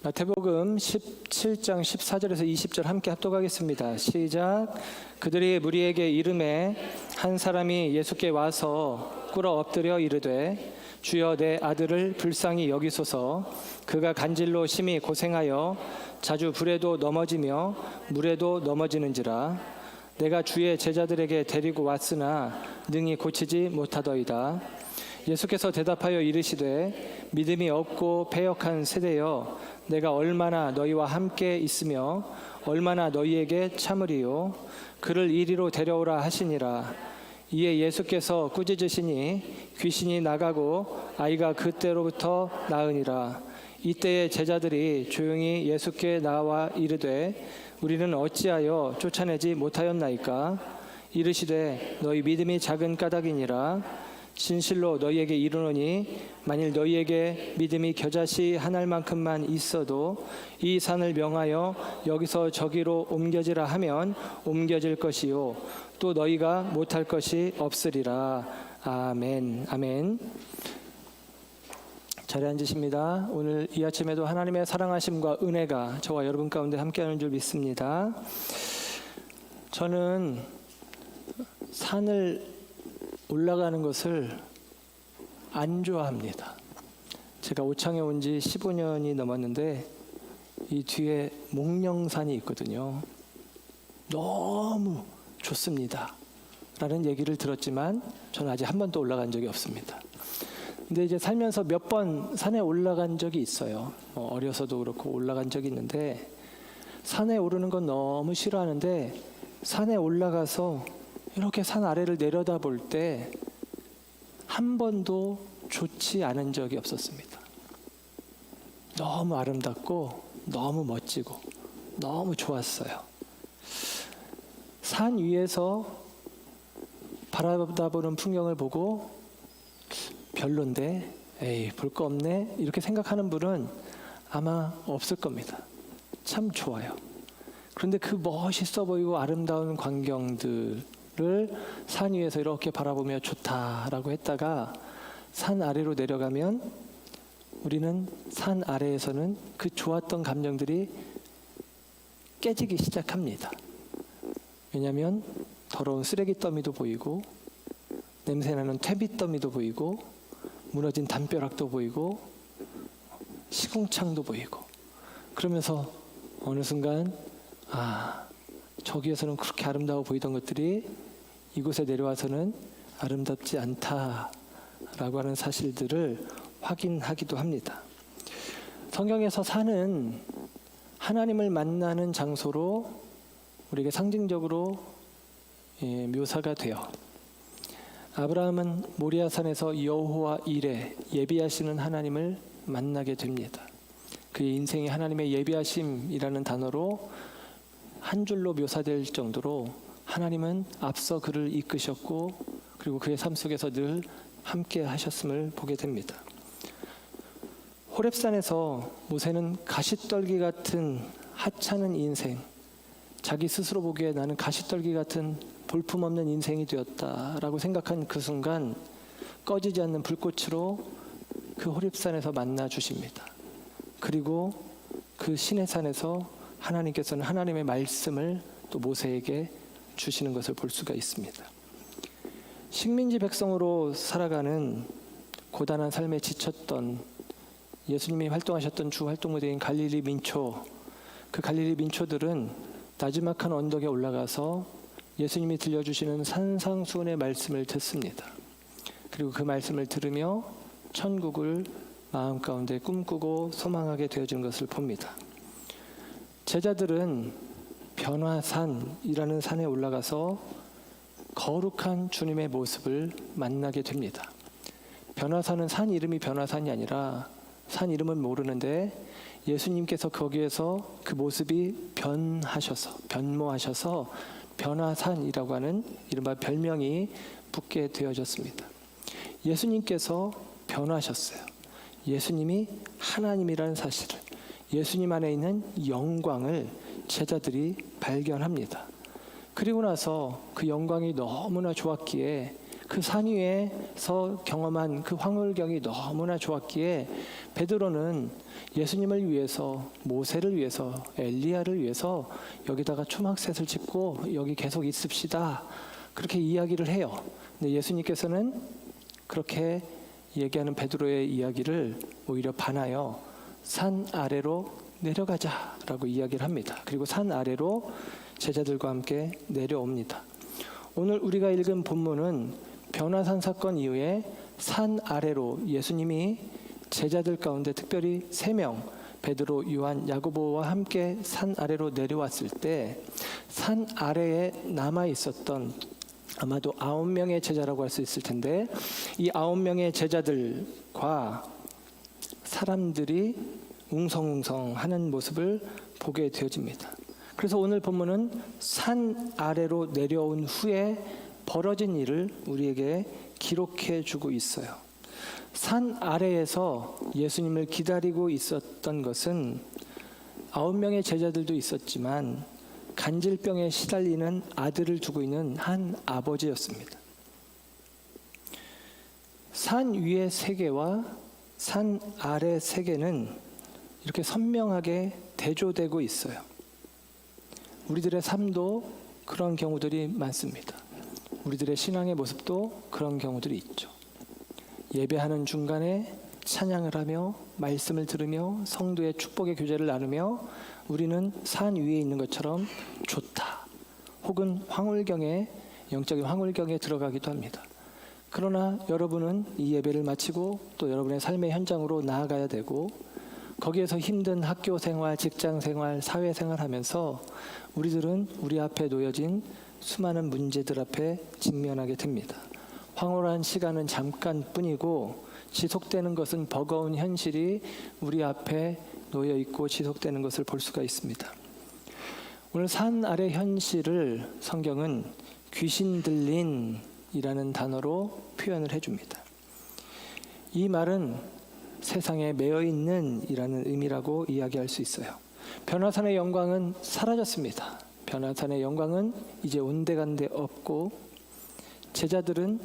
마태복음 17장 14절에서 20절 함께 합독하겠습니다. 시작. 그들이 무리에게 이르매 한 사람이 예수께 와서 꿇어 엎드려 이르되 주여 내 아들을 불쌍히 여기소서. 그가 간질로 심히 고생하여 자주 불에도 넘어지며 물에도 넘어지는지라. 내가 주의 제자들에게 데리고 왔으나 능히 고치지 못하더이다. 예수께서 대답하여 이르시되 믿음이 없고 패역한 세대여, 내가 얼마나 너희와 함께 있으며 얼마나 너희에게 참으리요. 그를 이리로 데려오라 하시니라. 이에 예수께서 꾸짖으시니 귀신이 나가고 아이가 그때로부터 나으니라. 이때에 제자들이 조용히 예수께 나와 이르되 우리는 어찌하여 쫓아내지 못하였나이까? 이르시되 너희 믿음이 작은 까닭이니라. 진실로 너희에게 이르노니 만일 너희에게 믿음이 겨자씨 한 알만큼만 있어도 이 산을 명하여 여기서 저기로 옮겨지라 하면 옮겨질 것이요 또 너희가 못할 것이 없으리라. 아멘. 아멘. 자리에 앉으십니다. 오늘 이 아침에도 하나님의 사랑하심과 은혜가 저와 여러분 가운데 함께하는 줄 믿습니다. 저는 산을 올라가는 것을 안 좋아합니다. 제가 오창에 온 지 15년이 넘었는데 이 뒤에 목령산이 있거든요. 너무 좋습니다 라는 얘기를 들었지만 저는 아직 한 번도 올라간 적이 없습니다. 근데 이제 살면서 몇 번 산에 올라간 적이 있어요. 어려서도 그렇고 올라간 적이 있는데 산에 오르는 건 너무 싫어하는데 산에 올라가서 이렇게 산 아래를 내려다볼 때 한 번도 좋지 않은 적이 없었습니다. 너무 아름답고 너무 멋지고 너무 좋았어요. 산 위에서 바라보는 풍경을 보고 별론데 에이 볼 거 없네 이렇게 생각하는 분은 아마 없을 겁니다. 참 좋아요. 그런데 그 멋있어 보이고 아름다운 광경들을 산 위에서 이렇게 바라보며 좋다라고 했다가 산 아래로 내려가면 우리는 산 아래에서는 그 좋았던 감정들이 깨지기 시작합니다. 왜냐하면 더러운 쓰레기 더미도 보이고 냄새나는 퇴비 더미도 보이고 무너진 담벼락도 보이고 시궁창도 보이고 그러면서 어느 순간 저기에서는 그렇게 아름다워 보이던 것들이 이곳에 내려와서는 아름답지 않다라고 하는 사실들을 확인하기도 합니다. 성경에서 산은 하나님을 만나는 장소로 우리에게 상징적으로 묘사가 돼요. 아브라함은 모리아산에서 여호와 이레 예비하시는 하나님을 만나게 됩니다. 그의 인생이 하나님의 예비하심이라는 단어로 한 줄로 묘사될 정도로 하나님은 앞서 그를 이끄셨고 그리고 그의 삶 속에서 늘 함께 하셨음을 보게 됩니다. 호렙산에서 모세는 가시떨기 같은 하찮은 인생, 자기 스스로 보기에 나는 가시떨기 같은 볼품없는 인생이 되었다라고 생각한 그 순간 꺼지지 않는 불꽃으로 그 호렙산에서 만나 주십니다. 그리고 그 시내산에서 하나님께서는 하나님의 말씀을 또 모세에게 주시는 것을 볼 수가 있습니다. 식민지 백성으로 살아가는 고단한 삶에 지쳤던 예수님이 활동하셨던 주 활동 무대인 갈릴리 민초, 그 갈릴리 민초들은 나지막한 언덕에 올라가서 예수님이 들려주시는 산상수훈의 말씀을 듣습니다. 그리고 그 말씀을 들으며 천국을 마음 가운데 꿈꾸고 소망하게 되어진 것을 봅니다. 제자들은 변화산이라는 산에 올라가서 거룩한 주님의 모습을 만나게 됩니다. 변화산은 산 이름이 변화산이 아니라 산 이름은 모르는데 예수님께서 거기에서 그 모습이 변모하셔서 변화산이라고 하는 이른바 별명이 붙게 되어졌습니다. 예수님께서 변화하셨어요. 예수님이 하나님이라는 사실을, 예수님 안에 있는 영광을 제자들이 발견합니다. 그리고 나서 그 영광이 너무나 좋았기에 그 산 위에서 경험한 그 황홀경이 너무나 좋았기에 베드로는 예수님을 위해서, 모세를 위해서, 엘리야를 위해서 여기다가 초막셋을 짓고 여기 계속 있읍시다, 그렇게 이야기를 해요. 근데 예수님께서는 그렇게 얘기하는 베드로의 이야기를 오히려 반하여 산 아래로 내려가자라고 이야기를 합니다. 그리고 산 아래로 제자들과 함께 내려옵니다. 오늘 우리가 읽은 본문은 변화산 사건 이후에 산 아래로 예수님이 제자들 가운데 특별히 3명, 베드로, 요한, 야고보와 함께 산 아래로 내려왔을 때 산 아래에 남아 있었던 아마도 9명의 제자라고 할 수 있을 텐데, 이 9명의 제자들과 사람들이 웅성웅성하는 모습을 보게 되어집니다. 그래서 오늘 본문은 산 아래로 내려온 후에 벌어진 일을 우리에게 기록해 주고 있어요. 산 아래에서 예수님을 기다리고 있었던 것은 9명의 제자들도 있었지만 간질병에 시달리는 아들을 두고 있는 한 아버지였습니다. 산 위의 세계와 산 아래 세계는 이렇게 선명하게 대조되고 있어요. 우리들의 삶도 그런 경우들이 많습니다. 우리들의 신앙의 모습도 그런 경우들이 있죠. 예배하는 중간에 찬양을 하며 말씀을 들으며 성도의 축복의 교제를 나누며 우리는 산 위에 있는 것처럼 좋다, 혹은 황홀경에, 영적인 황홀경에 들어가기도 합니다. 그러나 여러분은 이 예배를 마치고 또 여러분의 삶의 현장으로 나아가야 되고, 거기에서 힘든 학교 생활, 직장 생활, 사회 생활 하면서 우리들은 우리 앞에 놓여진 수많은 문제들 앞에 직면하게 됩니다. 황홀한 시간은 잠깐뿐이고 지속되는 것은 버거운 현실이 우리 앞에 놓여 있고 지속되는 것을 볼 수가 있습니다. 오늘 산 아래 현실을 성경은 귀신 들린이라는 단어로 표현을 해줍니다. 이 말은 세상에 매여 있는 이라는 의미라고 이야기할 수 있어요. 변화산의 영광은 사라졌습니다. 변화산의 영광은 이제 온데간데 없고 제자들은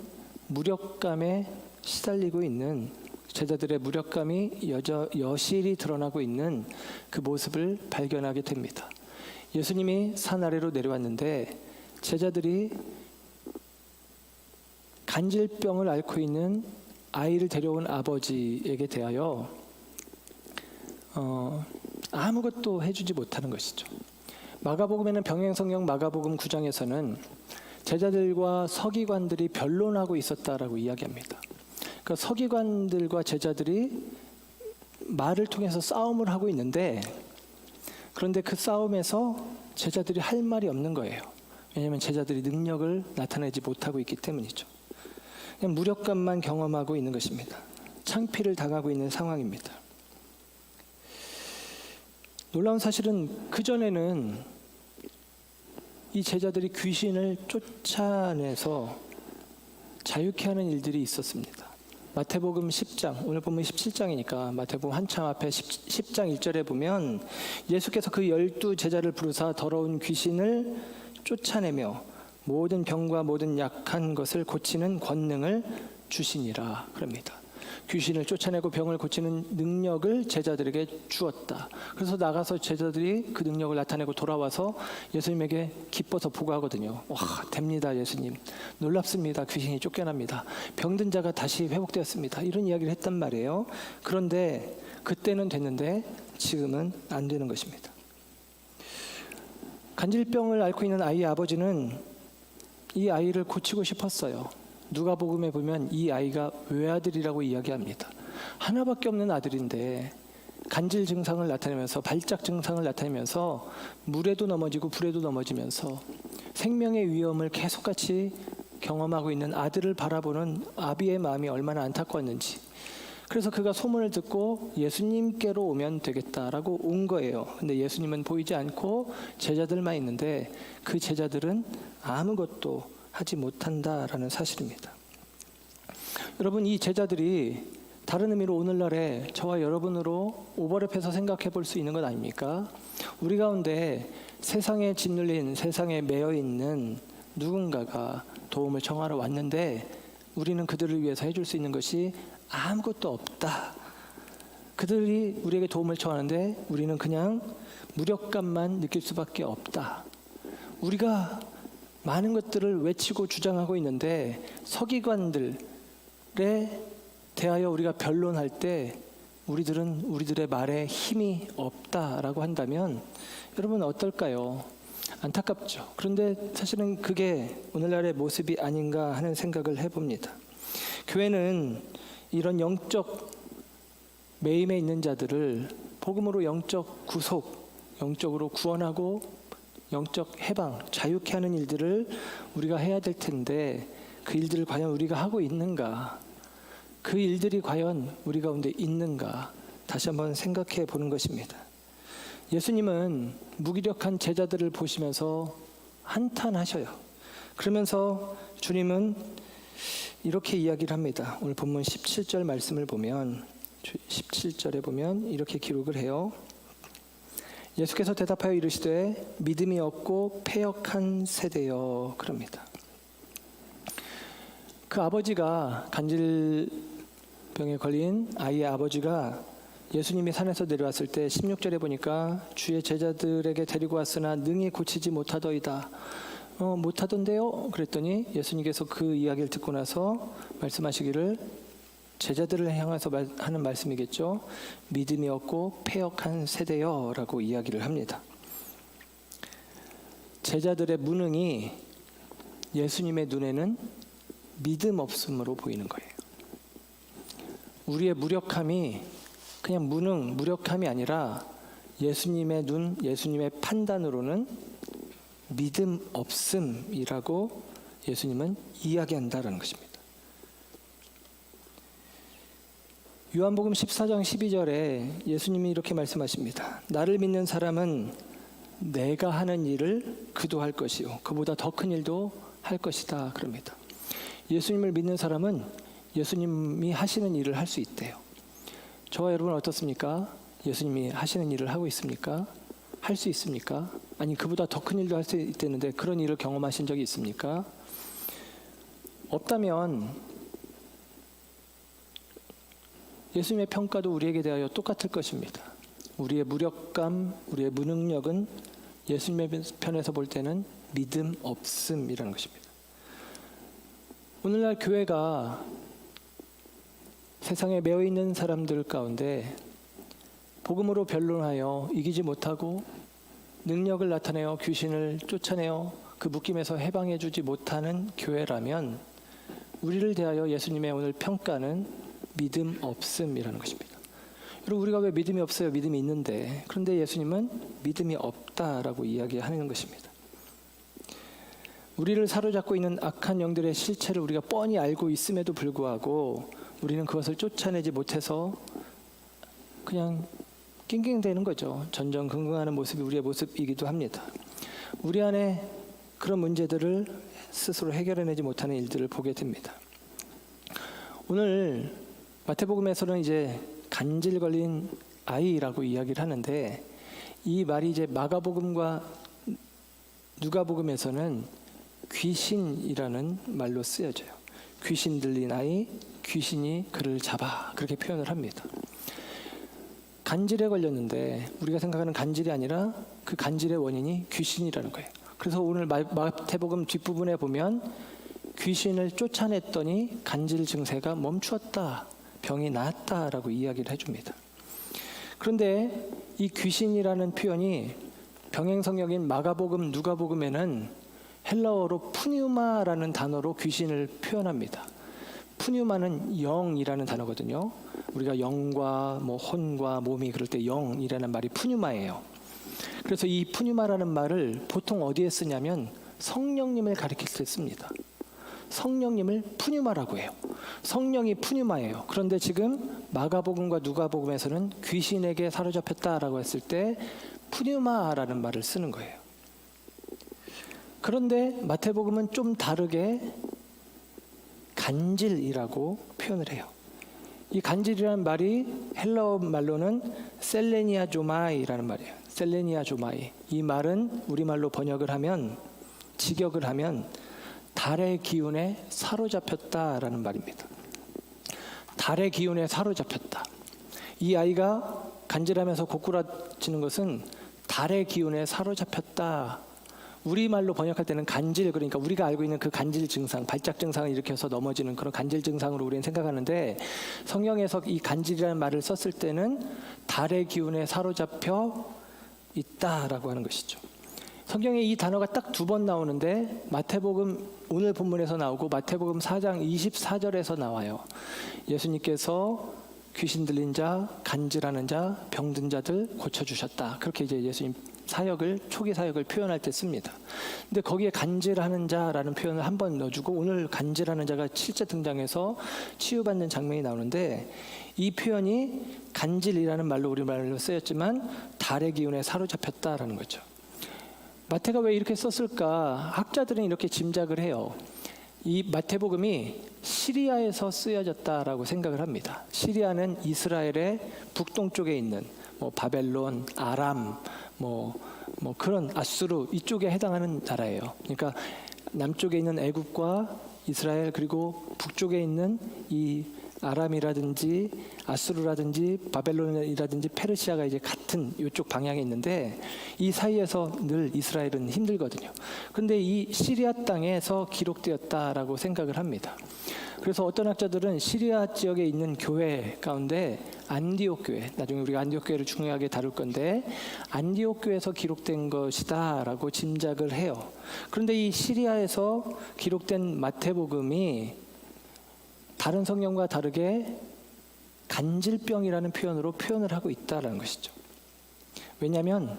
무력감에 시달리고 있는, 제자들의 무력감이 여실히 드러나고 있는 그 모습을 발견하게 됩니다. 예수님이 산 아래로 내려왔는데 제자들이 간질병을 앓고 있는 아이를 데려온 아버지에게 대하여 아무것도 해주지 못하는 것이죠. 마가복음에는 병행성경 마가복음 9장에서는 제자들과 서기관들이 변론하고 있었다라고 이야기합니다. 그러니까 서기관들과 제자들이 말을 통해서 싸움을 하고 있는데, 그런데 그 싸움에서 제자들이 할 말이 없는 거예요. 왜냐하면 제자들이 능력을 나타내지 못하고 있기 때문이죠. 그냥 무력감만 경험하고 있는 것입니다. 창피를 당하고 있는 상황입니다. 놀라운 사실은 그전에는 이 제자들이 귀신을 쫓아내서 자유케 하는 일들이 있었습니다. 마태복음 10장, 오늘 보면 17장이니까 마태복음 한참 앞에 10장 1절에 보면 예수께서 그 12제자를 부르사 더러운 귀신을 쫓아내며 모든 병과 모든 약한 것을 고치는 권능을 주시니라 그럽니다. 귀신을 쫓아내고 병을 고치는 능력을 제자들에게 주었다. 그래서 나가서 제자들이 그 능력을 나타내고 돌아와서 예수님에게 기뻐서 보고하거든요. 와, 됩니다 예수님. 놀랍습니다. 귀신이 쫓겨납니다. 병든 자가 다시 회복되었습니다. 이런 이야기를 했단 말이에요. 그런데 그때는 됐는데 지금은 안 되는 것입니다. 간질병을 앓고 있는 아이의 아버지는 이 아이를 고치고 싶었어요. 누가복음에 보면 이 아이가 외아들이라고 이야기합니다. 하나밖에 없는 아들인데 간질 증상을 나타내면서, 발작 증상을 나타내면서 물에도 넘어지고 불에도 넘어지면서 생명의 위험을 계속같이 경험하고 있는 아들을 바라보는 아비의 마음이 얼마나 안타까웠는지, 그래서 그가 소문을 듣고 예수님께로 오면 되겠다라고 온 거예요. 근데 예수님은 보이지 않고 제자들만 있는데 그 제자들은 아무것도 하지 못한다라는 사실입니다. 여러분, 이 제자들이 다른 의미로 오늘날에 저와 여러분으로 오버랩해서 생각해 볼 수 있는 것 아닙니까? 우리 가운데 세상에 짓눌린, 세상에 매여 있는 누군가가 도움을 청하러 왔는데 우리는 그들을 위해서 해줄 수 있는 것이 아무것도 없다. 그들이 우리에게 도움을 청하는데 우리는 그냥 무력감만 느낄 수밖에 없다. 우리가 많은 것들을 외치고 주장하고 있는데 서기관들에 대하여 우리가 변론할 때 우리들은 우리들의 말에 힘이 없다라고 한다면 여러분 어떨까요? 안타깝죠. 그런데 사실은 그게 오늘날의 모습이 아닌가 하는 생각을 해봅니다. 교회는 이런 영적 매임에 있는 자들을 복음으로 영적 구속, 영적으로 구원하고 영적 해방, 자유케 하는 일들을 우리가 해야 될 텐데 그 일들을 과연 우리가 하고 있는가? 그 일들이 과연 우리 가운데 있는가? 다시 한번 생각해 보는 것입니다. 예수님은 무기력한 제자들을 보시면서 한탄하셔요. 그러면서 주님은 이렇게 이야기를 합니다. 오늘 본문 17절 말씀을 보면 17절에 보면 이렇게 기록을 해요. 예수께서 대답하여 이르시되 믿음이 없고 패역한 세대여 그럽니다. 그 아버지가 간질병에 걸린 아이의 아버지가 예수님이 산에서 내려왔을 때 16절에 보니까 주의 제자들에게 데리고 왔으나 능히 고치지 못하더이다. 못하던데요? 그랬더니 예수님께서 그 이야기를 듣고 나서 말씀하시기를 제자들을 향해서 하는 말씀이겠죠. 믿음이 없고 패역한 세대여 라고 이야기를 합니다. 제자들의 무능이 예수님의 눈에는 믿음 없음으로 보이는 거예요. 우리의 무력함이 그냥 무력함이 아니라 예수님의 눈, 예수님의 판단으로는 믿음 없음이라고 예수님은 이야기한다라는 것입니다. 요한복음 14장 12절에 예수님이 이렇게 말씀하십니다. 나를 믿는 사람은 내가 하는 일을 그도 할 것이요 그보다 더 큰 일도 할 것이다 그럽니다. 예수님을 믿는 사람은 예수님이 하시는 일을 할 수 있대요. 저와 여러분 어떻습니까? 예수님이 하시는 일을 하고 있습니까? 할 수 있습니까? 아니 그보다 더 큰 일도 할 수 있다는데 그런 일을 경험하신 적이 있습니까? 없다면 예수님의 평가도 우리에게 대하여 똑같을 것입니다. 우리의 무력감, 우리의 무능력은 예수님의 편에서 볼 때는 믿음 없음이라는 것입니다. 오늘날 교회가 세상에 매여 있는 사람들 가운데 복음으로 변론하여 이기지 못하고 능력을 나타내어 귀신을 쫓아내어 그 묶임에서 해방해 주지 못하는 교회라면 우리를 대하여 예수님의 오늘 평가는 믿음 없음이라는 것입니다. 여러분 우리가 왜 믿음이 없어요? 믿음이 있는데. 그런데 예수님은 믿음이 없다라고 이야기하는 것입니다. 우리를 사로잡고 있는 악한 영들의 실체를 우리가 뻔히 알고 있음에도 불구하고 우리는 그것을 쫓아내지 못해서 그냥 낑낑대는 거죠. 전전긍긍하는 모습이 우리의 모습이기도 합니다. 우리 안에 그런 문제들을 스스로 해결해내지 못하는 일들을 보게 됩니다. 오늘 마태복음에서는 이제 간질 걸린 아이라고 이야기를 하는데 이 말이 이제 마가복음과 누가복음에서는 귀신이라는 말로 쓰여져요. 귀신 들린 아이, 귀신이 그를 잡아 그렇게 표현을 합니다. 간질에 걸렸는데 우리가 생각하는 간질이 아니라 그 간질의 원인이 귀신이라는 거예요. 그래서 오늘 마태복음 뒷부분에 보면 귀신을 쫓아냈더니 간질 증세가 멈추었다, 병이 나았다라고 이야기를 해줍니다. 그런데 이 귀신이라는 표현이 병행성역인 마가복음, 누가복음에는 헬라어로 푸뉴마라는 단어로 귀신을 표현합니다. 푸뉴마는 영이라는 단어거든요. 우리가 영과 혼과 몸이 그럴 때 영이라는 말이 푸뉴마예요. 그래서 이 푸뉴마라는 말을 보통 어디에 쓰냐면 성령님을 가리킬 때 씁니다. 성령님을 푸뉴마라고 해요. 성령이 푸뉴마예요. 그런데 지금 마가복음과 누가복음에서는 귀신에게 사로잡혔다라고 했을 때 푸뉴마라는 말을 쓰는 거예요. 그런데 마태복음은 좀 다르게 간질이라고 표현을 해요. 이 간질이라는 말이 헬라어 말로는 셀레니아 조마이라는 말이에요. 셀레니아 조마이. 이 말은 우리말로 번역을 하면, 직역을 하면 달의 기운에 사로잡혔다라는 말입니다. 달의 기운에 사로잡혔다. 이 아이가 간질하면서 고꾸라지는 것은 달의 기운에 사로잡혔다. 우리말로 번역할 때는 간질, 그러니까 우리가 알고 있는 그 간질 증상, 발작 증상을 일으켜서 넘어지는 그런 간질 증상으로 우리는 생각하는데, 성경에서 이 간질이라는 말을 썼을 때는 달의 기운에 사로잡혀 있다라고 하는 것이죠. 성경에 이 단어가 딱 2번 나오는데, 마태복음 오늘 본문에서 나오고 마태복음 4장 24절에서 나와요. 예수님께서 귀신 들린 자, 간질하는 자, 병든 자들 고쳐주셨다. 그렇게 이제 예수님 초기 사역을 표현할 때 씁니다. 근데 거기에 간질하는 자라는 표현을 한 번 넣어주고, 오늘 간질하는 자가 실제 등장해서 치유받는 장면이 나오는데, 이 표현이 간질이라는 말로 우리말로 쓰였지만 달의 기운에 사로잡혔다라는 거죠. 마태가 왜 이렇게 썼을까? 학자들은 이렇게 짐작을 해요. 이 마태복음이 시리아에서 쓰여졌다라고 생각을 합니다. 시리아는 이스라엘의 북동쪽에 있는 바벨론, 아람, 그런 아수르 이쪽에 해당하는 나라예요. 그러니까 남쪽에 있는 애굽과 이스라엘, 그리고 북쪽에 있는 이 아람이라든지 아수르라든지 바벨론이라든지 페르시아가 이제 같은 이쪽 방향에 있는데, 이 사이에서 늘 이스라엘은 힘들거든요. 그런데 이 시리아 땅에서 기록되었다라고 생각을 합니다. 그래서 어떤 학자들은 시리아 지역에 있는 교회 가운데 안디옥 교회, 나중에 우리가 안디옥 교회를 중요하게 다룰 건데, 안디옥 교회에서 기록된 것이다라고 짐작을 해요. 그런데 이 시리아에서 기록된 마태복음이 다른 성경과 다르게 간질병이라는 표현으로 표현을 하고 있다는 것이죠. 왜냐하면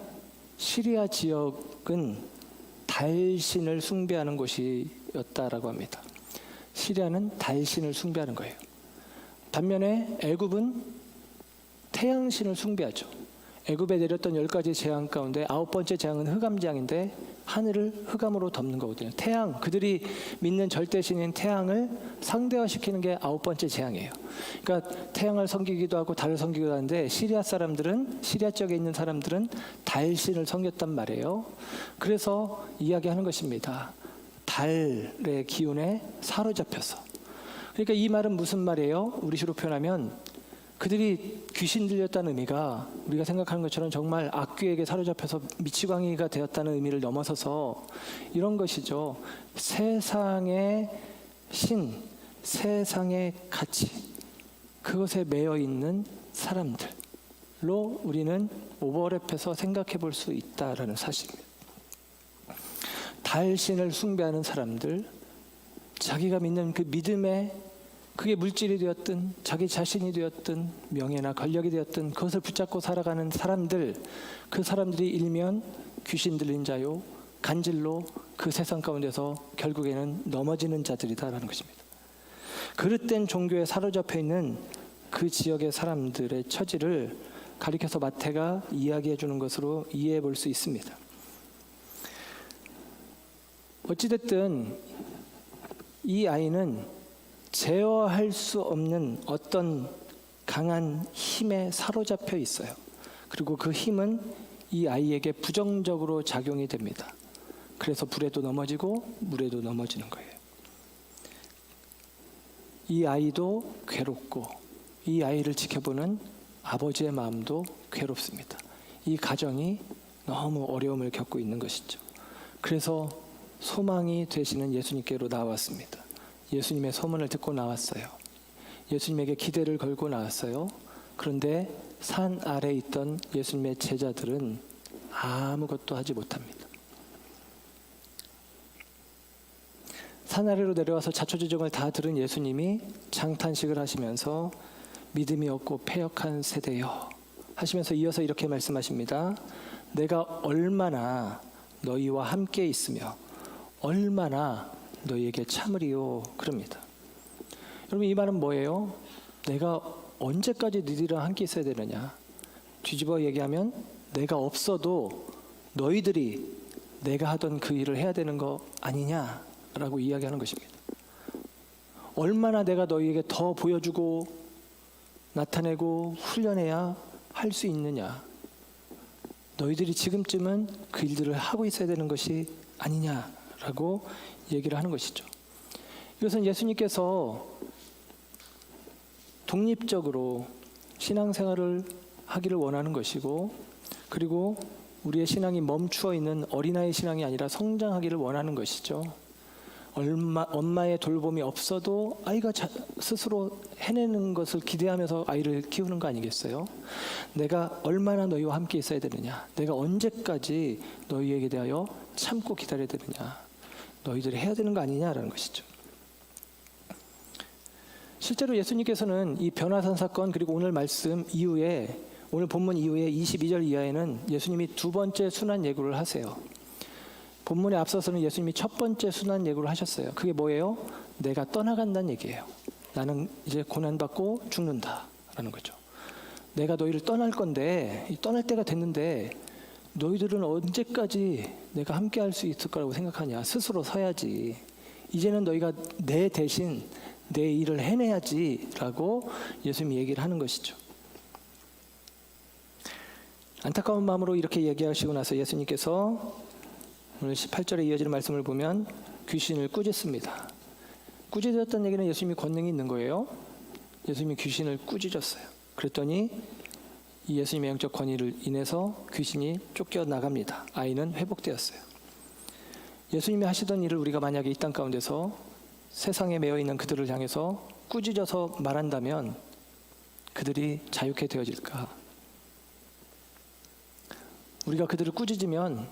시리아 지역은 달신을 숭배하는 곳이었다라고 합니다. 시리아는 달신을 숭배하는 거예요. 반면에 애굽은 태양신을 숭배하죠. 애굽에 내렸던 10가지 재앙 가운데 9번째 재앙은 흑암재앙인데, 하늘을 흑암으로 덮는 거거든요. 태양, 그들이 믿는 절대신인 태양을 상대화시키는 게 9번째 재앙이에요. 그러니까 태양을 섬기기도 하고 달을 섬기기도 하는데, 시리아 지역에 있는 사람들은 달신을 섬겼단 말이에요. 그래서 이야기하는 것입니다. 달의 기운에 사로잡혀서. 그러니까 이 말은 무슨 말이에요? 우리식으로 표현하면 그들이 귀신 들렸다는 의미가 우리가 생각하는 것처럼 정말 악귀에게 사로잡혀서 미치광이가 되었다는 의미를 넘어서서 이런 것이죠. 세상의 신, 세상의 가치, 그것에 매여 있는 사람들로 우리는 오버랩해서 생각해 볼 수 있다라는 사실입니다. 달신을 숭배하는 사람들, 자기가 믿는 그 믿음에, 그게 물질이 되었든 자기 자신이 되었든 명예나 권력이 되었든 그것을 붙잡고 살아가는 사람들, 그 사람들이 일면 귀신 들린 자요, 간질로 그 세상 가운데서 결국에는 넘어지는 자들이다라는 것입니다. 그릇된 종교에 사로잡혀 있는 그 지역의 사람들의 처지를 가리켜서 마태가 이야기해 주는 것으로 이해해 볼 수 있습니다. 어찌됐든 이 아이는 제어할 수 없는 어떤 강한 힘에 사로잡혀 있어요. 그리고 그 힘은 이 아이에게 부정적으로 작용이 됩니다. 그래서 불에도 넘어지고 물에도 넘어지는 거예요. 이 아이도 괴롭고, 이 아이를 지켜보는 아버지의 마음도 괴롭습니다. 이 가정이 너무 어려움을 겪고 있는 것이죠. 그래서 소망이 되시는 예수님께로 나왔습니다. 예수님의 소문을 듣고 나왔어요. 예수님에게 기대를 걸고 나왔어요. 그런데 산 아래에 있던 예수님의 제자들은 아무것도 하지 못합니다. 산 아래로 내려와서 자초지종을 다 들은 예수님이 장탄식을 하시면서 믿음이 없고 패역한 세대여 하시면서 이어서 이렇게 말씀하십니다. 내가 얼마나 너희와 함께 있으며 얼마나 너희에게 참으리요 그럽니다. 여러분, 이 말은 뭐예요? 내가 언제까지 너희들이랑 함께 있어야 되느냐? 뒤집어 얘기하면 내가 없어도 너희들이 내가 하던 그 일을 해야 되는 거 아니냐라고 이야기하는 것입니다. 얼마나 내가 너희에게 더 보여주고 나타내고 훈련해야 할 수 있느냐? 너희들이 지금쯤은 그 일들을 하고 있어야 되는 것이 아니냐라고 라고 얘기를 하는 것이죠. 이것은 예수님께서 독립적으로 신앙생활을 하기를 원하는 것이고, 그리고 우리의 신앙이 멈추어 있는 어린아이 신앙이 아니라 성장하기를 원하는 것이죠. 엄마의 돌봄이 없어도 아이가 스스로 해내는 것을 기대하면서 아이를 키우는 거 아니겠어요? 내가 얼마나 너희와 함께 있어야 되느냐? 내가 언제까지 너희에게 대하여 참고 기다려야 되느냐? 너희들이 해야 되는 거 아니냐라는 것이죠. 실제로 예수님께서는 이 변화산 사건, 그리고 오늘 말씀 이후에, 오늘 본문 이후에 22절 이하에는 예수님이 두 번째 순환 예고를 하세요. 본문에 앞서서는 예수님이 첫 번째 순환 예고를 하셨어요. 그게 뭐예요? 내가 떠나간다는 얘기예요. 나는 이제 고난받고 죽는다라는 거죠. 내가 너희를 떠날 건데, 떠날 때가 됐는데 너희들은 언제까지 내가 함께 할 수 있을 거라고 생각하냐? 스스로 서야지. 이제는 너희가 내 대신 내 일을 해내야지 라고 예수님이 얘기를 하는 것이죠. 안타까운 마음으로 이렇게 얘기하시고 나서 예수님께서 오늘 18절에 이어지는 말씀을 보면 귀신을 꾸짖습니다. 꾸짖었다는 얘기는 예수님이 권능이 있는 거예요. 예수님이 귀신을 꾸짖었어요. 그랬더니 이 예수님의 영적 권위를 인해서 귀신이 쫓겨나갑니다. 아이는 회복되었어요. 예수님이 하시던 일을 우리가 만약에 이 땅 가운데서 세상에 매여 있는 그들을 향해서 꾸짖어서 말한다면 그들이 자유케 되어질까? 우리가 그들을 꾸짖으면,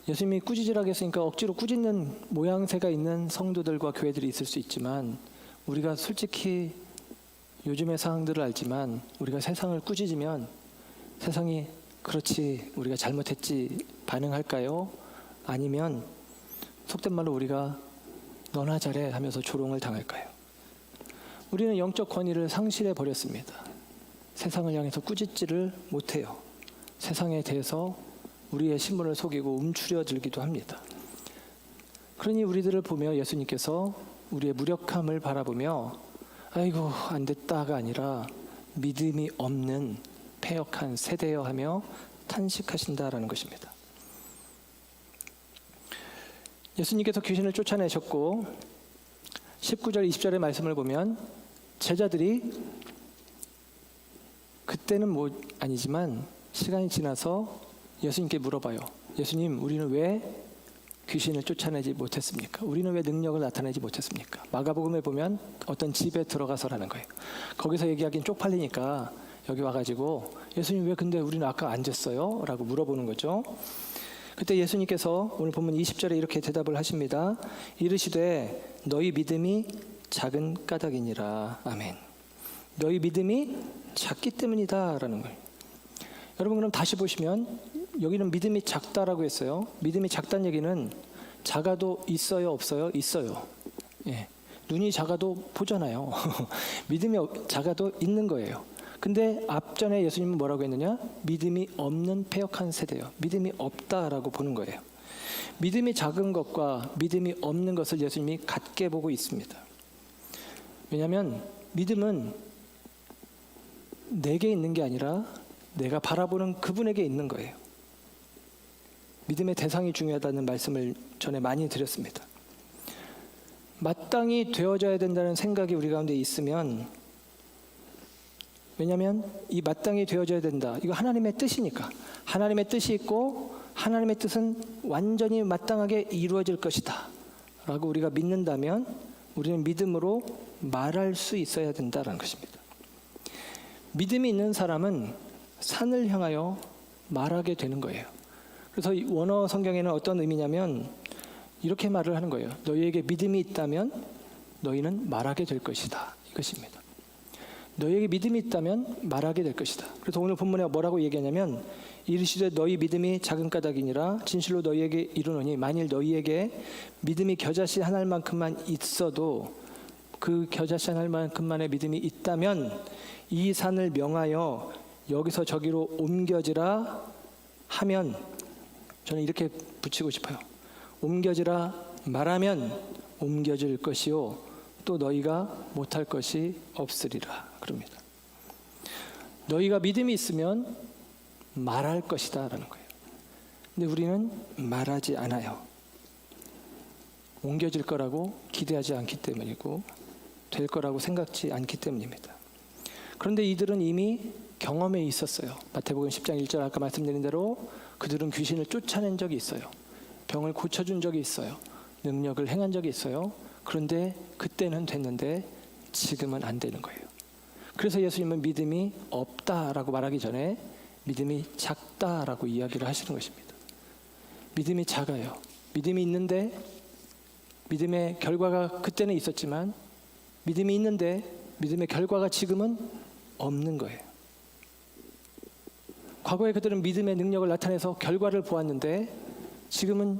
예수님이 꾸짖으라고 했으니까 억지로 꾸짖는 모양새가 있는 성도들과 교회들이 있을 수 있지만, 우리가 솔직히 요즘의 상황들을 알지만 우리가 세상을 꾸짖으면 세상이 그렇지 우리가 잘못했지 반응할까요? 아니면 속된 말로 우리가 너나 잘해 하면서 조롱을 당할까요? 우리는 영적 권위를 상실해 버렸습니다. 세상을 향해서 꾸짖지를 못해요. 세상에 대해서 우리의 신분을 속이고 움츠려들기도 합니다. 그러니 우리들을 보며 예수님께서 우리의 무력함을 바라보며 아이고 안 됐다가 아니라 믿음이 없는 패역한 세대여 하며 탄식하신다라는 것입니다. 예수님께서 귀신을 쫓아내셨고 19절 20절의 말씀을 보면 제자들이 그때는 아니지만 시간이 지나서 예수님께 물어봐요. 예수님, 우리는 왜 귀신을 쫓아내지 못했습니까? 우리는 왜 능력을 나타내지 못했습니까? 마가복음에 보면 어떤 집에 들어가서라는 거예요. 거기서 얘기하기는 쪽팔리니까 여기 와가지고 예수님 왜 근데 우리는 아까 앉았어요? 라고 물어보는 거죠. 그때 예수님께서 오늘 본문 20절에 이렇게 대답을 하십니다. 이르시되 너희 믿음이 작은 까닭이니라. 아멘. 너희 믿음이 작기 때문이다 라는 거예요. 여러분 그럼 다시 보시면 여기는 믿음이 작다라고 했어요. 믿음이 작다는 얘기는 작아도 있어요, 없어요? 있어요. 예. 눈이 작아도 보잖아요. 믿음이 작아도 있는 거예요. 근데 앞전에 예수님은 뭐라고 했느냐? 믿음이 없는 패역한 세대요. 믿음이 없다라고 보는 거예요. 믿음이 작은 것과 믿음이 없는 것을 예수님이 같게 보고 있습니다. 왜냐하면 믿음은 내게 있는 게 아니라 내가 바라보는 그분에게 있는 거예요. 믿음의 대상이 중요하다는 말씀을 전에 많이 드렸습니다. 마땅히 되어져야 된다는 생각이 우리 가운데 있으면, 왜냐하면 이 마땅히 되어져야 된다. 이거 하나님의 뜻이니까. 하나님의 뜻이 있고 하나님의 뜻은 완전히 마땅하게 이루어질 것이다 라고 우리가 믿는다면 우리는 믿음으로 말할 수 있어야 된다는 것입니다. 믿음이 있는 사람은 산을 향하여 말하게 되는 거예요. 그래서 원어 성경에는 어떤 의미냐면 이렇게 말을 하는 거예요. 너희에게 믿음이 있다면 너희는 말하게 될 것이다. 이것입니다. 너희에게 믿음이 있다면 말하게 될 것이다. 그래서 오늘 본문에 뭐라고 얘기하냐면 이르시되 너희 믿음이 작은 까닭이니라 진실로 너희에게 이르노니 만일 너희에게 믿음이 겨자씨 한 알만큼만 있어도 그 겨자씨 한 알만큼만의 믿음이 있다면 이 산을 명하여 여기서 저기로 옮겨지라 하면, 저는 이렇게 붙이고 싶어요. 옮겨지라 말하면 옮겨질 것이요 또 너희가 못할 것이 없으리라 그럽니다. 너희가 믿음이 있으면 말할 것이다 라는 거예요. 근데 우리는 말하지 않아요. 옮겨질 거라고 기대하지 않기 때문이고 될 거라고 생각지 않기 때문입니다. 그런데 이들은 이미 경험에 있었어요. 마태복음 10장 1절 아까 말씀드린 대로 그들은 귀신을 쫓아낸 적이 있어요. 병을 고쳐준 적이 있어요. 능력을 행한 적이 있어요. 그런데 그때는 됐는데 지금은 안 되는 거예요. 그래서 예수님은 믿음이 없다라고 말하기 전에 믿음이 작다라고 이야기를 하시는 것입니다. 믿음이 작아요. 믿음이 있는데 믿음의 결과가 그때는 있었지만 믿음이 있는데 믿음의 결과가 지금은 없는 거예요. 과거에 그들은 믿음의 능력을 나타내서 결과를 보았는데 지금은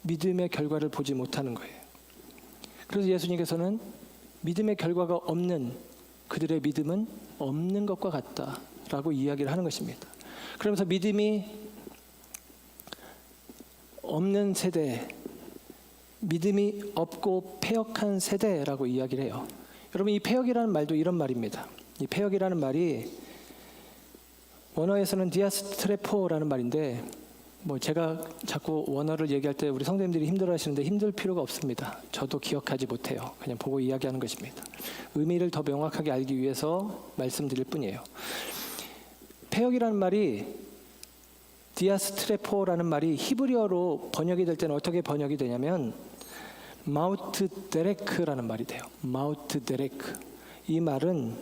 믿음의 결과를 보지 못하는 거예요. 그래서 예수님께서는 믿음의 결과가 없는 그들의 믿음은 없는 것과 같다라고 이야기를 하는 것입니다. 그러면서 믿음이 없는 세대, 믿음이 없고 패역한 세대라고 이야기를 해요. 여러분, 이 패역이라는 말도 이런 말입니다. 이 패역이라는 말이 원어에서는 디아스트레포라는 말인데 제가 자꾸 원어를 얘기할 때 우리 성도님들이 힘들어하시는데 힘들 필요가 없습니다. 저도 기억하지 못해요. 그냥 보고 이야기하는 것입니다. 의미를 더 명확하게 알기 위해서 말씀드릴 뿐이에요. 패역이라는 말이 디아스트레포라는 말이 히브리어로 번역이 될 때는 어떻게 번역이 되냐면 마우트 데레크라는 말이 돼요. 마우트 데레크. 이 말은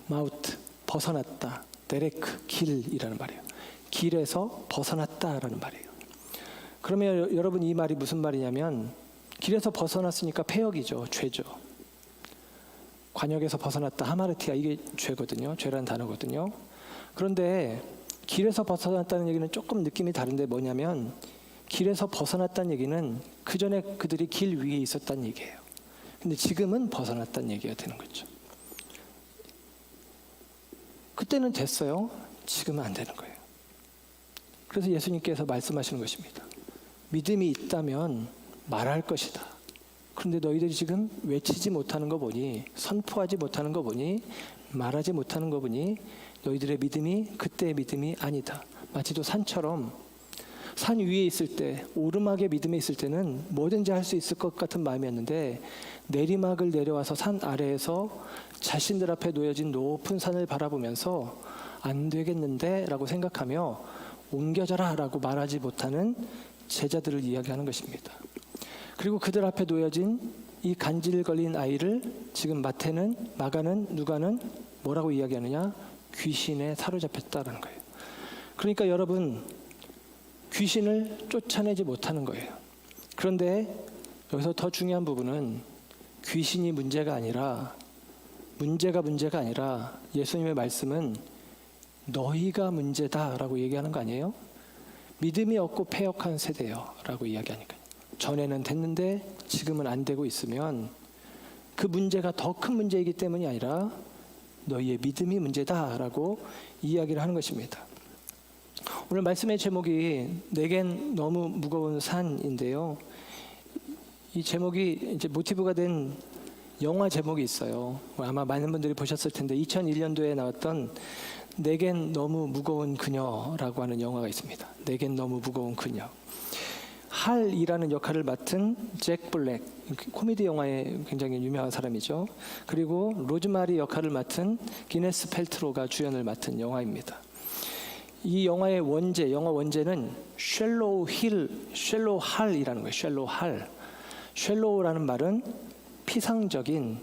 마우트, 벗어났다. 데레크, 길이라는 말이에요. 길에서 벗어났다라는 말이에요. 그러면 여러분 이 말이 무슨 말이냐면 길에서 벗어났으니까 패역이죠. 죄죠. 관역에서 벗어났다. 하마르티아, 이게 죄거든요. 죄라는 단어거든요. 그런데 길에서 벗어났다는 얘기는 조금 느낌이 다른데 뭐냐면 길에서 벗어났다는 얘기는 그 전에 그들이 길 위에 있었다는 얘기예요. 근데 지금은 벗어났다는 얘기가 되는 거죠. 그때는 됐어요. 지금은 안 되는 거예요. 그래서 예수님께서 말씀하시는 것입니다. 믿음이 있다면 말할 것이다. 그런데 너희들이 지금 외치지 못하는 거 보니, 선포하지 못하는 거 보니, 말하지 못하는 거 보니 너희들의 믿음이 그때의 믿음이 아니다. 마치도 산처럼 산 위에 있을 때, 오르막의 믿음에 있을 때는 뭐든지 할 수 있을 것 같은 마음이었는데 내리막을 내려와서 산 아래에서 자신들 앞에 놓여진 높은 산을 바라보면서 안 되겠는데 라고 생각하며 옮겨져라 라고 말하지 못하는 제자들을 이야기하는 것입니다. 그리고 그들 앞에 놓여진 이 간질 걸린 아이를 지금 마태는, 마가는, 누가는 뭐라고 이야기하느냐? 귀신에 사로잡혔다라는 거예요. 그러니까 여러분, 귀신을 쫓아내지 못하는 거예요. 그런데 여기서 더 중요한 부분은 귀신이 문제가 아니라 예수님의 말씀은 너희가 문제다라고 얘기하는 거 아니에요? 믿음이 없고 패역한 세대요 라고 이야기하니까요. 전에는 됐는데 지금은 안 되고 있으면 그 문제가 더 큰 문제이기 때문이 아니라 너희의 믿음이 문제다라고 이야기를 하는 것입니다. 오늘 말씀의 제목이 내겐 너무 무거운 산인데요. 이 제목이 이제 모티브가 된 영화 제목이 있어요. 아마 많은 분들이 보셨을 텐데 2001년도에 나왔던 내겐 너무 무거운 그녀라고 하는 영화가 있습니다. 내겐 너무 무거운 그녀. 할이라는 역할을 맡은 잭 블랙, 코미디 영화에 굉장히 유명한 사람이죠. 그리고 로즈마리 역할을 맡은 기네스 펠트로가 주연을 맡은 영화입니다. 이 영화의 원제, 영화 원제는 쉘로우 할이라는 거예요. 쉘로우 할. 쉘로우라는 말은 피상적인,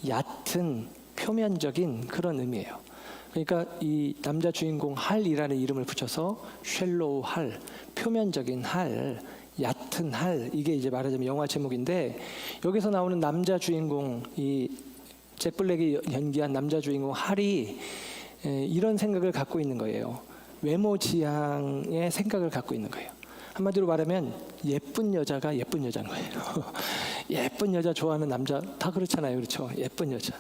얕은, 표면적인 그런 의미예요. 그러니까 이 남자 주인공 할이라는 이름을 붙여서 쉘로우 할, 표면적인 할, 얕은 할, 이게 이제 말하자면 영화 제목인데 여기서 나오는 남자 주인공, 이 잭 블랙이 연기한 남자 주인공 할이 이런 생각을 갖고 있는 거예요. 외모 지향의 생각을 갖고 있는 거예요. 한마디로 말하면 예쁜 여자가 예쁜 여자인 거예요. 예쁜 여자 좋아하는 남자 다 그렇잖아요. 그렇죠? 예쁜 여자.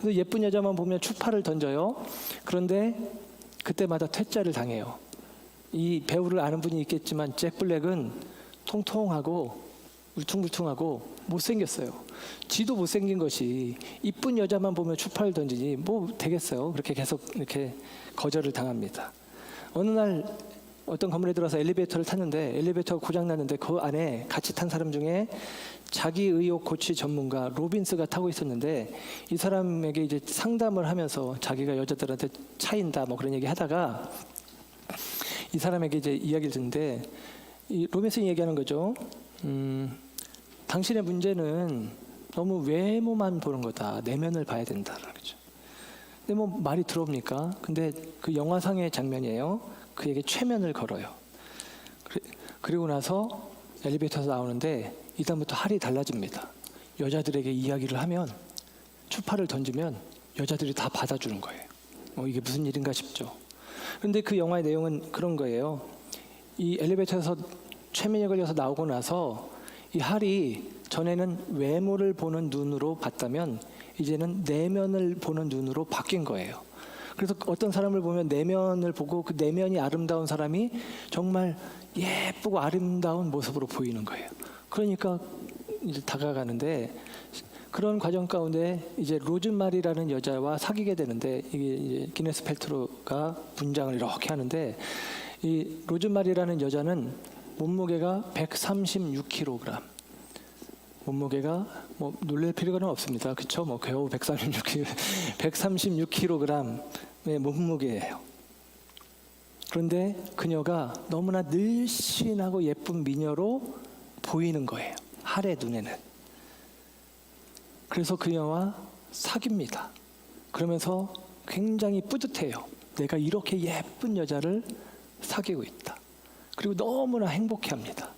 그래서 예쁜 여자만 보면 추파를 던져요. 그런데 그때마다 퇴짜를 당해요. 이 배우를 아는 분이 있겠지만 잭 블랙은 통통하고 울퉁불퉁하고 못생겼어요. 지도 못생긴 것이 이쁜 여자만 보면 추파를 던지니 뭐 되겠어요. 그렇게 계속 이렇게 거절을 당합니다. 어느 날 어떤 건물에 들어서 엘리베이터를 탔는데 엘리베이터가 고장났는데 그 안에 같이 탄 사람 중에 자기 의혹 고치 전문가 로빈스가 타고 있었는데 이 사람에게 이제 상담을 하면서 자기가 여자들한테 차인다 뭐 그런 얘기 하다가 이 사람에게 이제 이야기를 듣는데 이 로빈슨이 얘기하는 거죠. 당신의 문제는 너무 외모만 보는 거다. 내면을 봐야 된다라는 거죠. 근데 뭐 말이 들어옵니까? 근데 그 영화상의 장면이에요. 그에게 최면을 걸어요. 그리고 나서 엘리베이터에서 나오는데 이다음부터 할이 달라집니다. 여자들에게 이야기를 하면 추파를 던지면 여자들이 다 받아주는 거예요. 이게 무슨 일인가 싶죠. 그런데 그 영화의 내용은 그런 거예요. 이 엘리베이터에서 최면에 걸려서 나오고 나서 이 할이 전에는 외모를 보는 눈으로 봤다면 이제는 내면을 보는 눈으로 바뀐 거예요. 그래서 어떤 사람을 보면 내면을 보고 그 내면이 아름다운 사람이 정말 예쁘고 아름다운 모습으로 보이는 거예요. 그러니까 이제 다가가는데 그런 과정 가운데 이제 로즈마리라는 여자와 사귀게 되는데 이게 이제 기네스 펠트로가 분장을 이렇게 하는데 이 로즈마리라는 여자는 몸무게가 136kg. 몸무게가 뭐 놀랄 필요는 없습니다. 그렇죠? 뭐 겨우 136kg의 몸무게예요. 그런데 그녀가 너무나 늘씬하고 예쁜 미녀로 보이는 거예요. 할의 눈에는. 그래서 그녀와 사귀입니다. 그러면서 굉장히 뿌듯해요. 내가 이렇게 예쁜 여자를 사귀고 있다. 그리고 너무나 행복해합니다.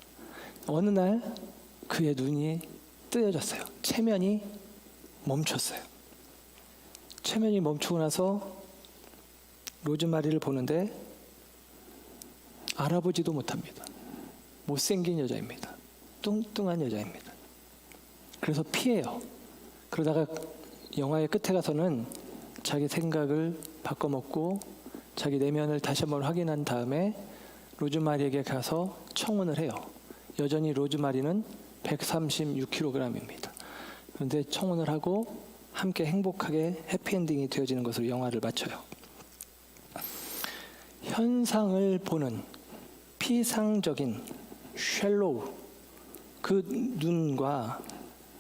어느 날 그의 눈이 뜨여졌어요. 체면이 멈췄어요. 체면이 멈추고 나서 로즈마리를 보는데 알아보지도 못합니다. 못생긴 여자입니다. 뚱뚱한 여자입니다. 그래서 피해요. 그러다가 영화의 끝에 가서는 자기 생각을 바꿔먹고 자기 내면을 다시 한번 확인한 다음에 로즈마리에게 가서 청혼을 해요. 여전히 로즈마리는 136kg입니다. 그런데 청혼을 하고 함께 행복하게 해피엔딩이 되어지는 것으로 영화를 마쳐요. 현상을 보는 피상적인 쉘로우, 그 눈과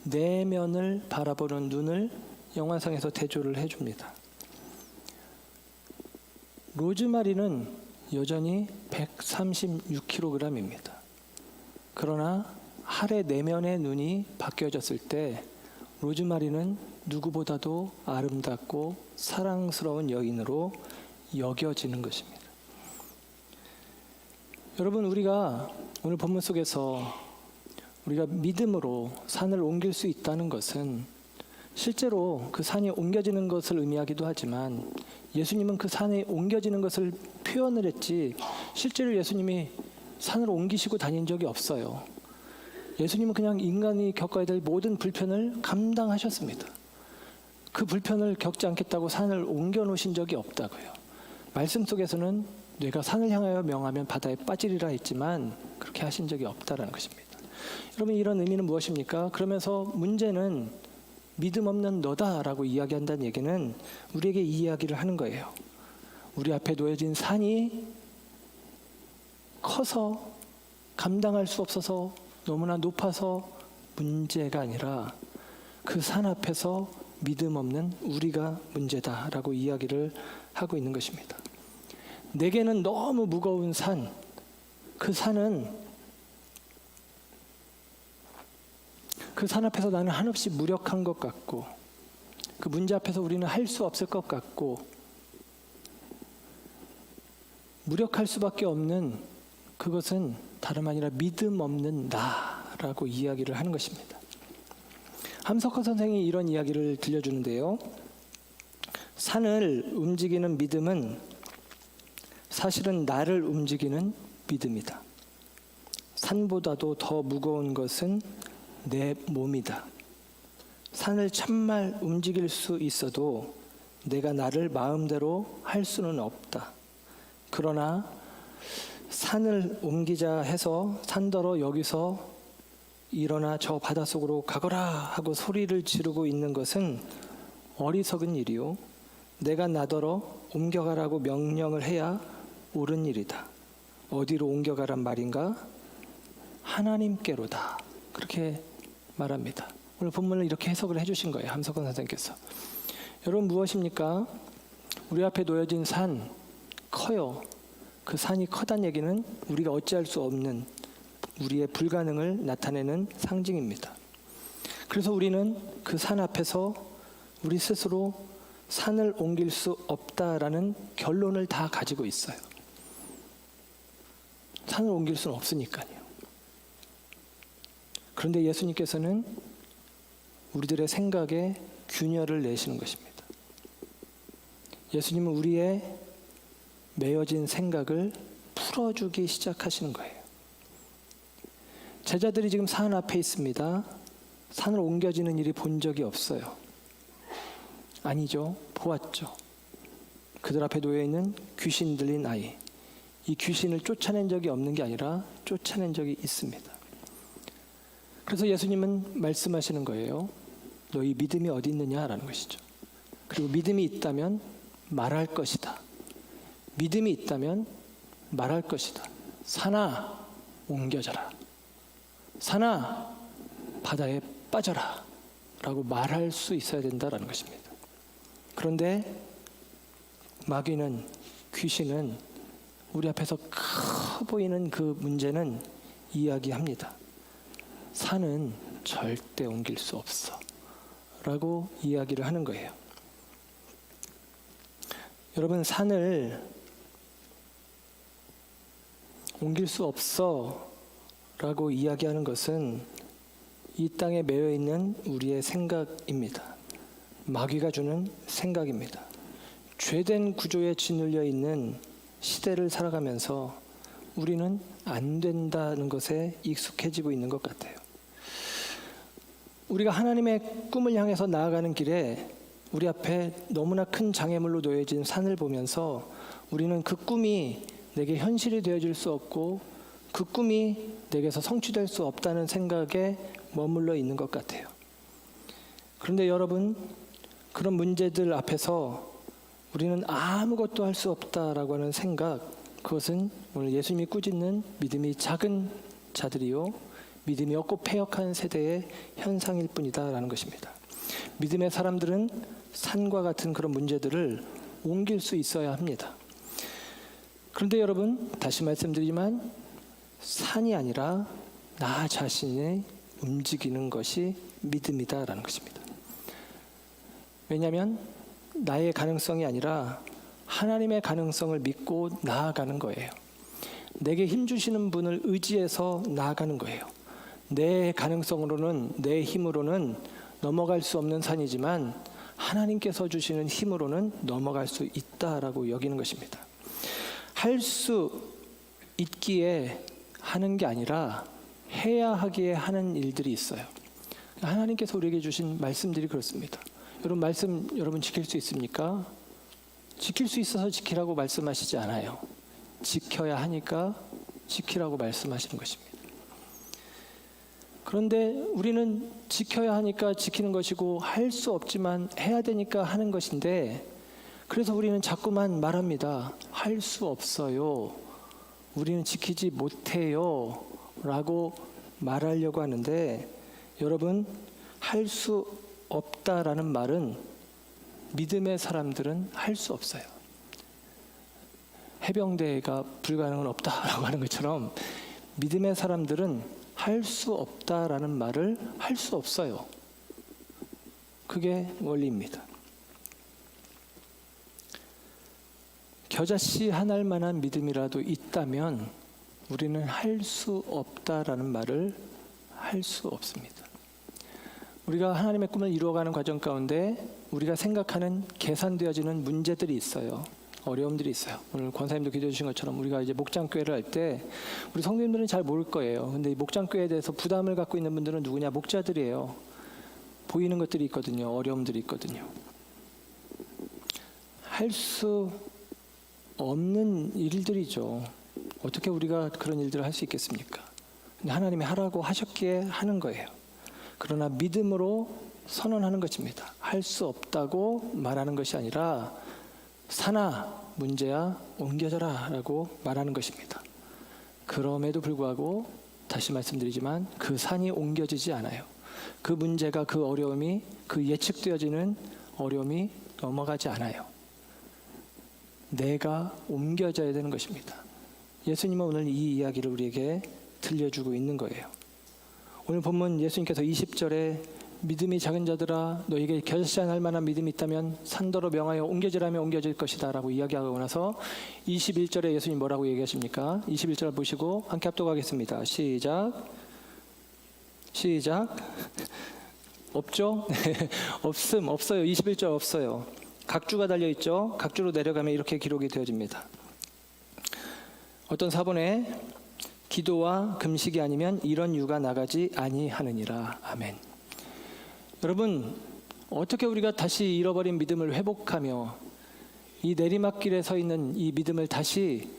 내면을 바라보는 눈을 영화상에서 대조를 해줍니다. 로즈마리는 여전히 136kg입니다. 그러나 할의 내면의 눈이 바뀌어졌을 때 로즈마리는 누구보다도 아름답고 사랑스러운 여인으로 여겨지는 것입니다. 여러분, 우리가 오늘 본문 속에서 우리가 믿음으로 산을 옮길 수 있다는 것은 실제로 그 산이 옮겨지는 것을 의미하기도 하지만 예수님은 그 산에 옮겨지는 것을 표현을 했지 실제로 예수님이 산을 옮기시고 다닌 적이 없어요. 예수님은 그냥 인간이 겪어야 될 모든 불편을 감당하셨습니다. 그 불편을 겪지 않겠다고 산을 옮겨 놓으신 적이 없다고요. 말씀 속에서는 내가 산을 향하여 명하면 바다에 빠지리라 했지만 그렇게 하신 적이 없다라는 것입니다. 여러분, 이런 의미는 무엇입니까? 그러면서 문제는 믿음 없는 너다라고 이야기한다는 얘기는 우리에게 이 이야기를 하는 거예요. 우리 앞에 놓여진 산이 커서 감당할 수 없어서 너무나 높아서 문제가 아니라 그 산 앞에서 믿음 없는 우리가 문제다라고 이야기를 하고 있는 것입니다. 내게는 너무 무거운 산, 그 산은 그 산 앞에서 나는 한없이 무력한 것 같고 그 문제 앞에서 우리는 할 수 없을 것 같고 무력할 수밖에 없는 그것은 다름 아니라 믿음 없는 나라고 이야기를 하는 것입니다. 함석헌 선생이 이런 이야기를 들려주는데요. 산을 움직이는 믿음은 사실은 나를 움직이는 믿음이다. 산보다도 더 무거운 것은 내 몸이다. 산을 참말 움직일 수 있어도 내가 나를 마음대로 할 수는 없다. 그러나 산을 옮기자 해서 산더러 여기서 일어나 저 바닷속으로 가거라 하고 소리를 지르고 있는 것은 어리석은 일이요. 내가 나더러 옮겨가라고 명령을 해야 옳은 일이다. 어디로 옮겨가란 말인가? 하나님께로다. 그렇게 말합니다. 오늘 본문을 이렇게 해석을 해주신 거예요. 함석헌 선생님께서. 여러분, 무엇입니까? 우리 앞에 놓여진 산 커요. 그 산이 커다는 얘기는 우리가 어찌할 수 없는 우리의 불가능을 나타내는 상징입니다. 그래서 우리는 그 산 앞에서 우리 스스로 산을 옮길 수 없다라는 결론을 다 가지고 있어요. 산을 옮길 수는 없으니까요. 그런데 예수님께서는 우리들의 생각에 균열을 내시는 것입니다. 예수님은 우리의 매여진 생각을 풀어주기 시작하시는 거예요. 제자들이 지금 산 앞에 있습니다. 산을 옮겨지는 일이 본 적이 없어요. 아니죠. 보았죠. 그들 앞에 놓여있는 귀신 들린 아이. 이 귀신을 쫓아낸 적이 없는 게 아니라 쫓아낸 적이 있습니다. 그래서 예수님은 말씀하시는 거예요. 너희 믿음이 어디 있느냐라는 것이죠. 그리고 믿음이 있다면 말할 것이다. 믿음이 있다면 말할 것이다. 산아 옮겨져라. 산아 바다에 빠져라 라고 말할 수 있어야 된다라는 것입니다. 그런데 마귀는, 귀신은 우리 앞에서 커 보이는 그 문제는 이야기합니다. 산은 절대 옮길 수 없어 라고 이야기를 하는 거예요. 여러분, 산을 옮길 수 없어 라고 이야기하는 것은 이 땅에 매여 있는 우리의 생각입니다. 마귀가 주는 생각입니다. 죄된 구조에 짓눌려 있는 시대를 살아가면서 우리는 안 된다는 것에 익숙해지고 있는 것 같아요. 우리가 하나님의 꿈을 향해서 나아가는 길에 우리 앞에 너무나 큰 장애물로 놓여진 산을 보면서 우리는 그 꿈이 내게 현실이 되어질 수 없고 그 꿈이 내게서 성취될 수 없다는 생각에 머물러 있는 것 같아요. 그런데 여러분, 그런 문제들 앞에서 우리는 아무것도 할 수 없다라고 하는 생각, 그것은 오늘 예수님이 꾸짖는 믿음이 작은 자들이요 믿음이 없고 패역한 세대의 현상일 뿐이다라는 것입니다. 믿음의 사람들은 산과 같은 그런 문제들을 옮길 수 있어야 합니다. 그런데 여러분, 다시 말씀드리지만 산이 아니라 나 자신이 움직이는 것이 믿음이다라는 것입니다. 왜냐하면 나의 가능성이 아니라 하나님의 가능성을 믿고 나아가는 거예요. 내게 힘 주시는 분을 의지해서 나아가는 거예요. 내 가능성으로는, 내 힘으로는 넘어갈 수 없는 산이지만 하나님께서 주시는 힘으로는 넘어갈 수 있다라고 여기는 것입니다. 할 수 있기에 하는 게 아니라 해야 하기에 하는 일들이 있어요. 하나님께서 우리에게 주신 말씀들이 그렇습니다. 여러분, 말씀 여러분 지킬 수 있습니까? 지킬 수 있어서 지키라고 말씀하시지 않아요. 지켜야 하니까 지키라고 말씀하시는 것입니다. 그런데 우리는 지켜야 하니까 지키는 것이고 할 수 없지만 해야 되니까 하는 것인데, 그래서 우리는 자꾸만 말합니다. 할 수 없어요. 우리는 지키지 못해요. 라고 말하려고 하는데, 여러분, 할 수 없다라는 말은 믿음의 사람들은 할 수 없어요. 해병대가 불가능은 없다라고 하는 것처럼 믿음의 사람들은 할 수 없다라는 말을 할 수 없어요. 그게 원리입니다. 겨자씨 한 알만한 믿음이라도 있다면 우리는 할 수 없다라는 말을 할 수 없습니다. 우리가 하나님의 꿈을 이루어가는 과정 가운데 우리가 생각하는 계산되어지는 문제들이 있어요. 어려움들이 있어요. 오늘 권사님도 기도해 주신 것처럼 우리가 이제 목장교회를 할 때 우리 성도님들은 잘 모를 거예요. 근데 이 목장교회에 대해서 부담을 갖고 있는 분들은 누구냐? 목자들이에요. 보이는 것들이 있거든요. 어려움들이 있거든요. 할 수 없는 일들이죠. 어떻게 우리가 그런 일들을 할 수 있겠습니까? 근데 하나님이 하라고 하셨기에 하는 거예요. 그러나 믿음으로 선언하는 것입니다. 할 수 없다고 말하는 것이 아니라 산아 문제야 옮겨져라 라고 말하는 것입니다. 그럼에도 불구하고 다시 말씀드리지만 그 산이 옮겨지지 않아요. 그 문제가, 그 어려움이, 그 예측되어지는 어려움이 넘어가지 않아요. 내가 옮겨져야 되는 것입니다. 예수님은 오늘 이 이야기를 우리에게 들려주고 있는 거예요. 오늘 본문 예수님께서 20절에 믿음이 작은 자들아 너에게 결단할 만한 믿음이 있다면 산더러 명하여 옮겨지라면 옮겨질 것이다 라고 이야기하고 나서 21절에 예수님 뭐라고 얘기하십니까? 21절 보시고 함께 합독하겠습니다. 시작. 없죠? 없어요. 21절 없어요. 각주가 달려있죠. 각주로 내려가면 이렇게 기록이 되어집니다. 어떤 사본에 기도와 금식이 아니면 이런 유가 나가지 아니하느니라. 아멘. 여러분, 어떻게 우리가 다시 잃어버린 믿음을 회복하며 이 내리막길에 서 있는 이 믿음을 다시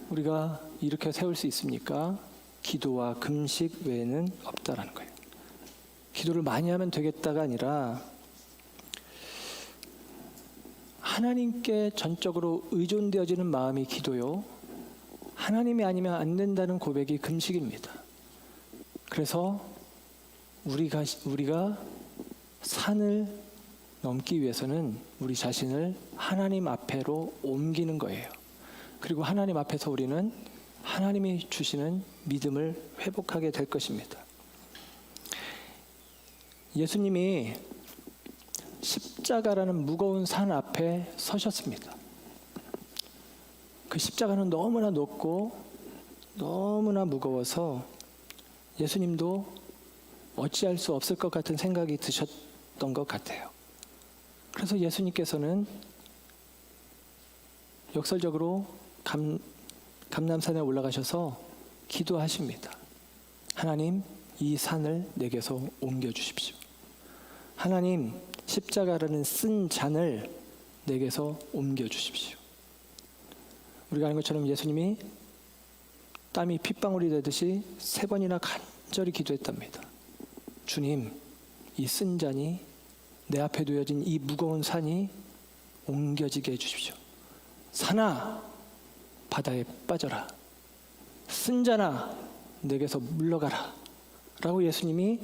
우리가 일으켜 세울 수 있습니까? 기도와 금식 외에는 없다라는 거예요. 기도를 많이 하면 되겠다가 아니라 하나님께 전적으로 의존되어지는 마음이 기도요. 하나님이 아니면 안 된다는 고백이 금식입니다. 그래서 우리가 산을 넘기 위해서는 우리 자신을 하나님 앞에로 옮기는 거예요. 그리고 하나님 앞에서 우리는 하나님이 주시는 믿음을 회복하게 될 것입니다. 예수님이 십자가라는 무거운 산 앞에 서셨습니다. 그 십자가는 너무나 높고 너무나 무거워서 예수님도 어찌할 수 없을 것 같은 생각이 드셨던 것 같아요. 그래서 예수님께서는 역설적으로 감람산에 올라가셔서 기도하십니다. 하나님, 이 산을 내게서 옮겨주십시오. 하나님, 십자가라는 쓴 잔을 내게서 옮겨주십시오. 우리가 아는 것처럼 예수님이 땀이 핏방울이 되듯이 3번이나 간절히 기도했답니다. 주님, 이 쓴 잔이 내 앞에 놓여진 이 무거운 산이 옮겨지게 해주십시오. 산아, 바다에 빠져라. 쓴 잔아, 내게서 물러가라. 라고 예수님이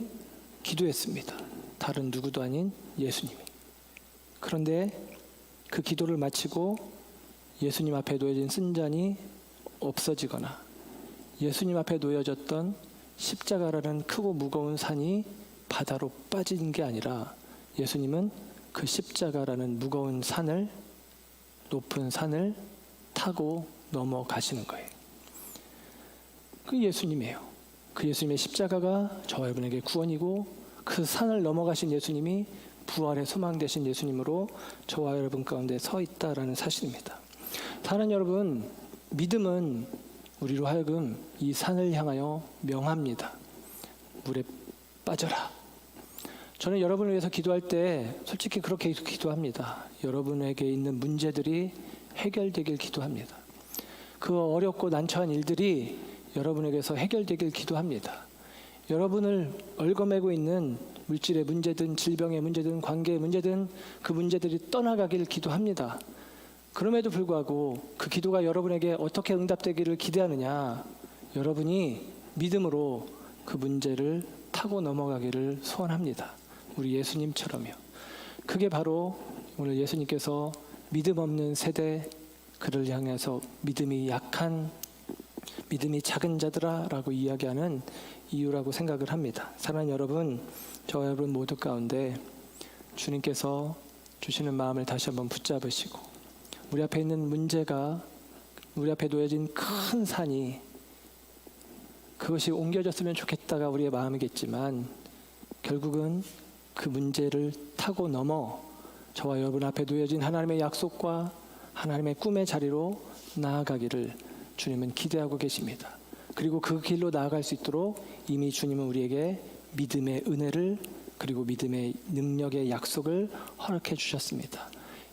기도했습니다. 다른 누구도 아닌 예수님이. 그런데 그 기도를 마치고 예수님 앞에 놓여진 쓴 잔이 없어지거나 예수님 앞에 놓여졌던 십자가라는 크고 무거운 산이 바다로 빠진 게 아니라 예수님은 그 십자가라는 무거운 산을, 높은 산을 타고 넘어가시는 거예요. 그 예수님이에요. 그 예수님의 십자가가 저와 여러분에게 구원이고 그 산을 넘어가신 예수님이 부활의 소망 되신 예수님으로 저와 여러분 가운데 서 있다라는 사실입니다. 사랑하는 여러분, 믿음은 우리로 하여금 이 산을 향하여 명합니다. 물에 빠져라. 저는 여러분을 위해서 기도할 때 솔직히 그렇게 기도합니다. 여러분에게 있는 문제들이 해결되길 기도합니다. 그 어렵고 난처한 일들이 여러분에게서 해결되길 기도합니다. 여러분을 얽어매고 있는 물질의 문제든 질병의 문제든 관계의 문제든 그 문제들이 떠나가길 기도합니다. 그럼에도 불구하고 그 기도가 여러분에게 어떻게 응답되기를 기대하느냐? 여러분이 믿음으로 그 문제를 타고 넘어가기를 소원합니다. 우리 예수님처럼요. 그게 바로 오늘 예수님께서 믿음 없는 세대, 그를 향해서 믿음이 약한, 믿음이 작은 자들아 라고 이야기하는 이유라고 생각을 합니다. 사랑하는 여러분, 저와 여러분 모두 가운데 주님께서 주시는 마음을 다시 한번 붙잡으시고 우리 앞에 있는 문제가, 우리 앞에 놓여진 큰 산이 그것이 옮겨졌으면 좋겠다가 우리의 마음이겠지만 결국은 그 문제를 타고 넘어 저와 여러분 앞에 놓여진 하나님의 약속과 하나님의 꿈의 자리로 나아가기를 주님은 기대하고 계십니다. 그리고 그 길로 나아갈 수 있도록 이미 주님은 우리에게 믿음의 은혜를 그리고 믿음의 능력의 약속을 허락해 주셨습니다.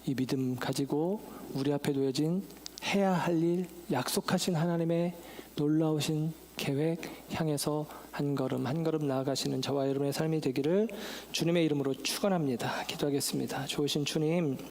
이 믿음 가지고 우리 앞에 놓여진 해야 할 일, 약속하신 하나님의 놀라우신 계획 향해서 한 걸음 한 걸음 나아가시는 저와 여러분의 삶이 되기를 주님의 이름으로 축원합니다. 기도하겠습니다. 좋으신 주님,